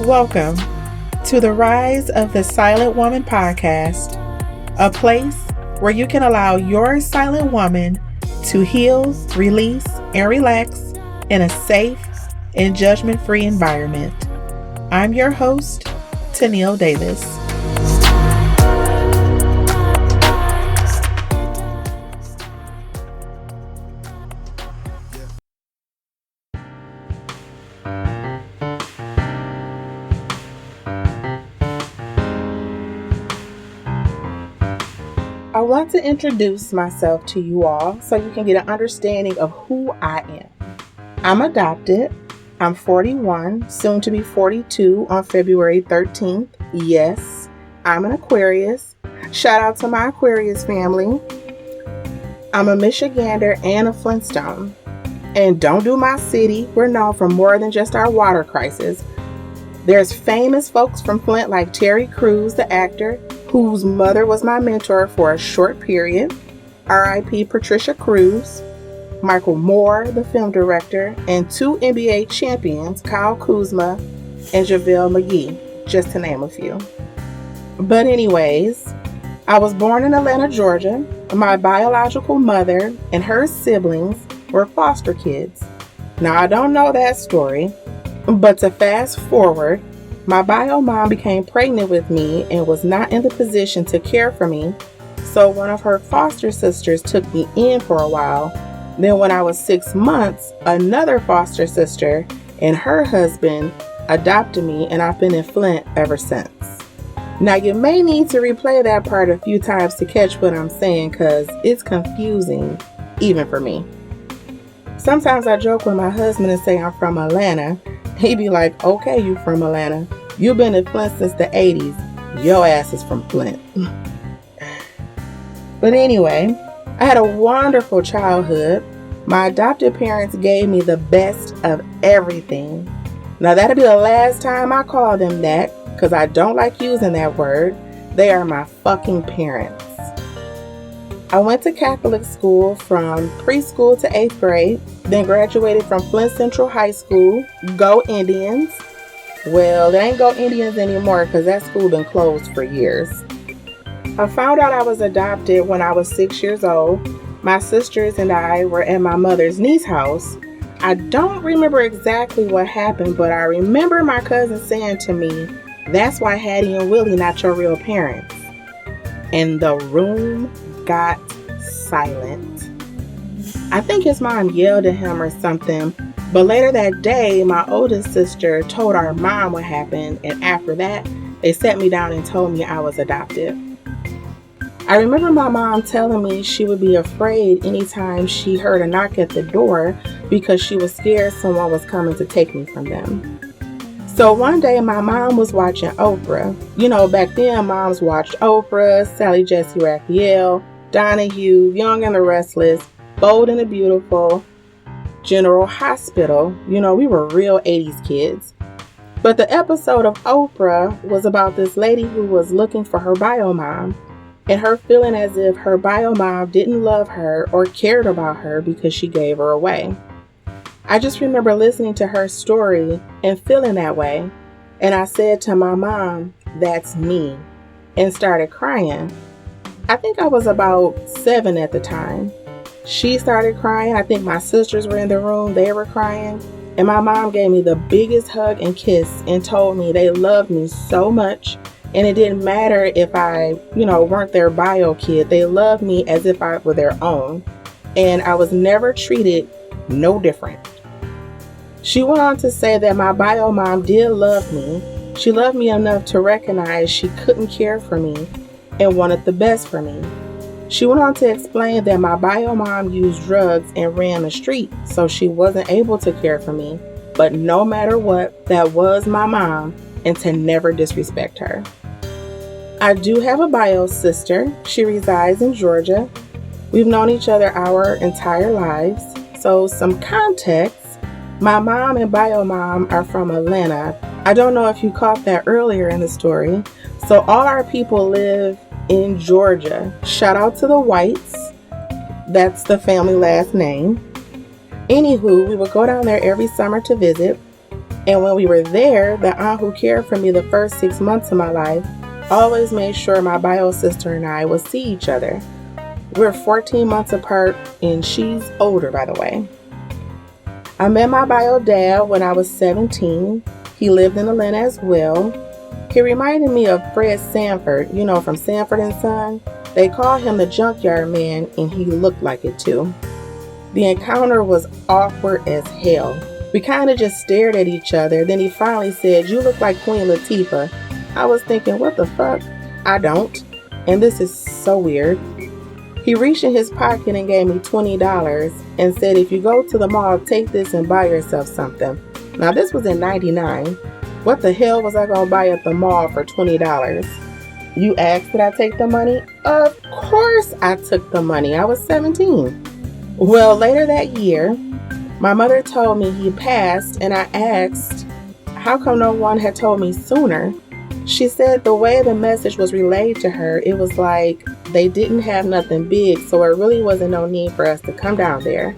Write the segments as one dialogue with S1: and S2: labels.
S1: Welcome to the Rise of the Silent Woman podcast, a place where you can allow your silent woman to heal, release, and relax in a safe and judgment-free environment. I'm your host, Tennille Davis. I want to introduce myself to you all so you can get an understanding of who I am. I'm adopted. I'm 41, soon to be 42 on February 13th. Yes, I'm an Aquarius. Shout out to my Aquarius family. I'm a Michigander and a Flintstone. And don't do my city. We're known for more than just our water crisis. There's famous folks from Flint like Terry Crews, the actor, whose mother was my mentor for a short period, R.I.P. Patricia Cruz, Michael Moore, the film director, and two NBA champions, Kyle Kuzma and JaVale McGee, just to name a few. But anyways, I was born in Atlanta, Georgia. My biological mother and her siblings were foster kids. Now, I don't know that story, but to fast forward, my bio mom became pregnant with me and was not in the position to care for me, so one of her foster sisters took me in for a while. Then when I was 6 months, another foster sister and her husband adopted me, and I've been in Flint ever since. Now you may need to replay that part a few times to catch what I'm saying, because it's confusing even for me. Sometimes I joke with my husband and say I'm from Atlanta. He'd be like, okay, you from Atlanta. You've been in Flint since the 80s. Your ass is from Flint. But anyway, I had a wonderful childhood. My adopted parents gave me the best of everything. Now that'll be the last time I call them that, because I don't like using that word. They are my fucking parents. I went to Catholic school from preschool to 8th grade, then graduated from Flint Central High School. Go Indians. Well, it ain't Go Indians anymore because that school been closed for years. I found out I was adopted when I was 6 years old. My sisters and I were at my mother's niece's house. I don't remember exactly what happened, but I remember my cousin saying to me, "That's why Hattie and Willie not your real parents." And the room got silent. I think his mom yelled at him or something, but later that day, my oldest sister told our mom what happened, and after that, they sat me down and told me I was adopted. I remember my mom telling me she would be afraid anytime she heard a knock at the door because she was scared someone was coming to take me from them. So one day my mom was watching Oprah. You know, back then moms watched Oprah, Sally Jessy Raphael, Donahue, Young and the Restless, Bold and the Beautiful, General Hospital. You know, we were real 80s kids. But the episode of Oprah was about this lady who was looking for her bio mom and her feeling as if her bio mom didn't love her or cared about her because she gave her away. I just remember listening to her story and feeling that way. And I said to my mom, "That's me," and started crying. I think I was about 7 at the time. She started crying. I think my sisters were in the room. They were crying. And my mom gave me the biggest hug and kiss and told me they loved me so much. And it didn't matter if I, weren't their bio kid. They loved me as if I were their own. And I was never treated no different. She went on to say that my bio mom did love me. She loved me enough to recognize she couldn't care for me and wanted the best for me. She went on to explain that my bio mom used drugs and ran the street, so she wasn't able to care for me. But no matter what, that was my mom, and to never disrespect her. I do have a bio sister. She resides in Georgia. We've known each other our entire lives. So some context, my mom and bio mom are from Atlanta. I don't know if you caught that earlier in the story. So all our people live in Georgia. Shout out to the Whites. That's the family last name. Anywho, we would go down there every summer to visit. And when we were there, the aunt who cared for me the first 6 months of my life always made sure my bio sister and I would see each other. We're 14 months apart, and she's older, by the way. I met my bio dad when I was 17. He lived in Atlanta as well. He reminded me of Fred Sanford, from Sanford and Son. They call him the junkyard man, and he looked like it too. The encounter was awkward as hell. We kind of just stared at each other. Then he finally said, "You look like Queen Latifah." I was thinking, what the fuck? I don't. And this is so weird. He reached in his pocket and gave me $20 and said, "If you go to the mall, take this and buy yourself something." Now this was in 99. What the hell was I going to buy at the mall for $20? You asked did I take the money? Of course I took the money. I was 17. Well, later that year, my mother told me he passed, and I asked, how come no one had told me sooner? She said the way the message was relayed to her, it was like they didn't have nothing big, so it really wasn't no need for us to come down there.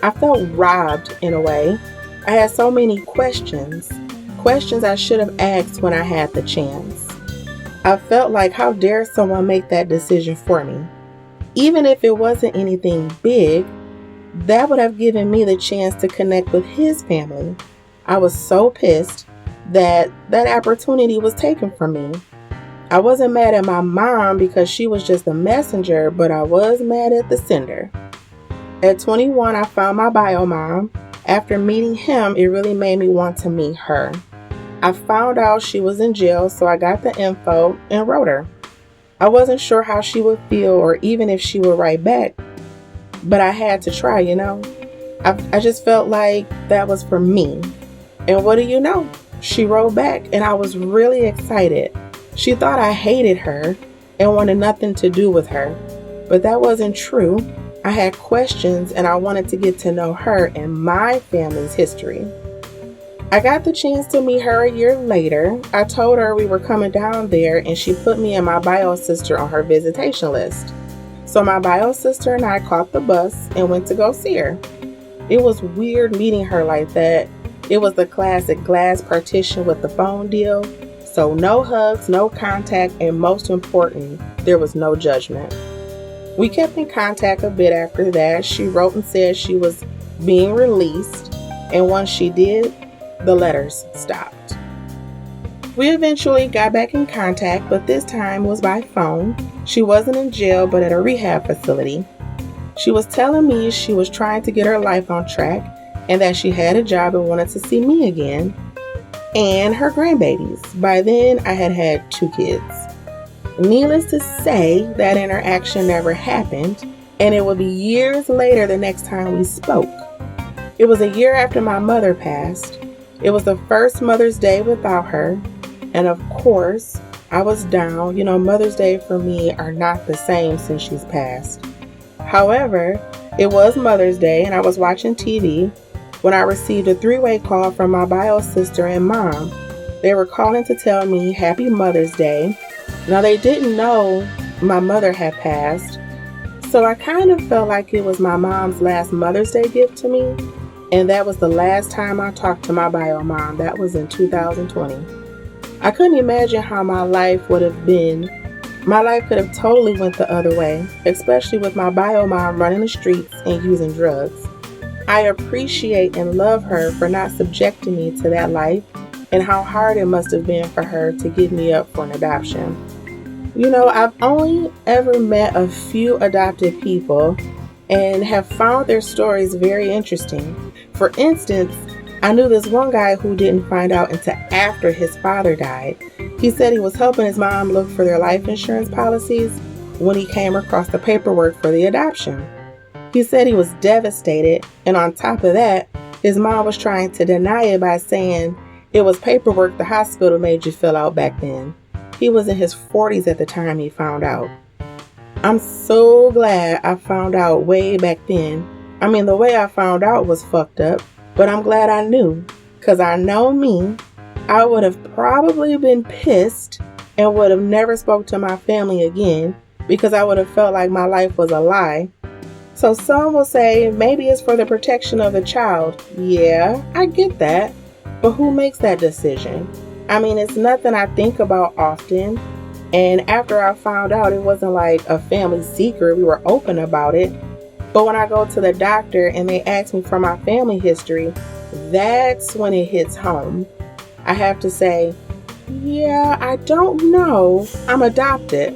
S1: I felt robbed in a way. I had so many questions I should have asked when I had the chance. I felt like, how dare someone make that decision for me? Even if it wasn't anything big, that would have given me the chance to connect with his family. I was so pissed that opportunity was taken from me. I wasn't mad at my mom because she was just a messenger, but I was mad at the sender. At 21, I found my bio mom. After meeting him, it really made me want to meet her. I found out she was in jail, so I got the info and wrote her. I wasn't sure how she would feel or even if she would write back, but I had to try, I just felt like that was for me. And what do you know? She wrote back, and I was really excited. She thought I hated her and wanted nothing to do with her, but that wasn't true. I had questions, and I wanted to get to know her and my family's history. I got the chance to meet her a year later. I told her we were coming down there, and she put me and my bio sister on her visitation list. So my bio sister and I caught the bus and went to go see her. It was weird meeting her like that. It was the classic glass partition with the phone deal. So no hugs, no contact, and most important, there was no judgment. We kept in contact a bit after that. She wrote and said she was being released, and once she did, the letters stopped. We eventually got back in contact, but this time was by phone. She wasn't in jail, but at a rehab facility. She was telling me she was trying to get her life on track and that she had a job and wanted to see me again and her grandbabies. By then, I had 2 kids. Needless to say, that interaction never happened, and it would be years later the next time we spoke. It was a year after my mother passed. It was the first Mother's Day without her, and of course, I was down. Mother's Day for me are not the same since she's passed. However, it was Mother's Day, and I was watching TV when I received a 3-way call from my bio sister and mom. They were calling to tell me Happy Mother's Day. Now, they didn't know my mother had passed, so I kind of felt like it was my mom's last Mother's Day gift to me, and that was the last time I talked to my bio mom. That was in 2020. I couldn't imagine how my life would have been. My life could have totally went the other way, especially with my bio mom running the streets and using drugs. I appreciate and love her for not subjecting me to that life and how hard it must have been for her to give me up for an adoption. I've only ever met a few adopted people and have found their stories very interesting. For instance, I knew this one guy who didn't find out until after his father died. He said he was helping his mom look for their life insurance policies when he came across the paperwork for the adoption. He said he was devastated, and on top of that, his mom was trying to deny it by saying it was paperwork the hospital made you fill out back then. He was in his 40s at the time he found out. I'm so glad I found out way back then. The way I found out was fucked up, but I'm glad I knew, because I know me, I would have probably been pissed and would have never spoke to my family again because I would have felt like my life was a lie. So some will say maybe it's for the protection of the child. Yeah, I get that. But who makes that decision? I mean, it's nothing I think about often. And after I found out, it wasn't like a family secret. We were open about it. But when I go to the doctor and they ask me for my family history, that's when it hits home. I have to say, yeah, I don't know. I'm adopted.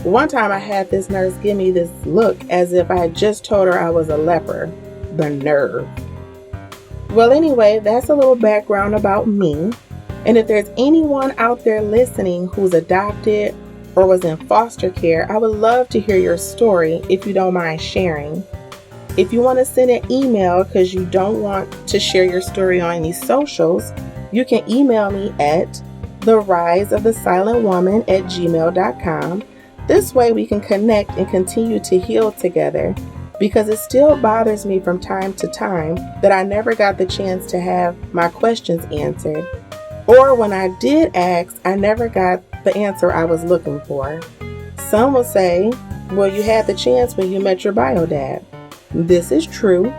S1: One time I had this nurse give me this look as if I had just told her I was a leper. The nerve. Well, anyway, that's a little background about me. And if there's anyone out there listening who's adopted or was in foster care, I would love to hear your story if you don't mind sharing. If you want to send an email because you don't want to share your story on any socials, you can email me at theriseofthesilentwoman@gmail.com. This way we can connect and continue to heal together, because it still bothers me from time to time that I never got the chance to have my questions answered. Or when I did ask, I never got the answer I was looking for. Some will say, well, you had the chance when you met your bio dad. This is true,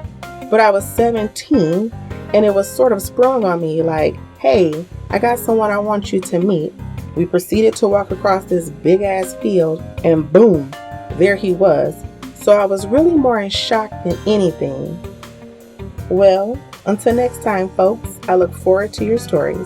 S1: but I was 17 and it was sort of sprung on me like, hey, I got someone I want you to meet. We proceeded to walk across this big ass field and boom, there he was. So I was really more in shock than anything. Well, until next time, folks, I look forward to your stories.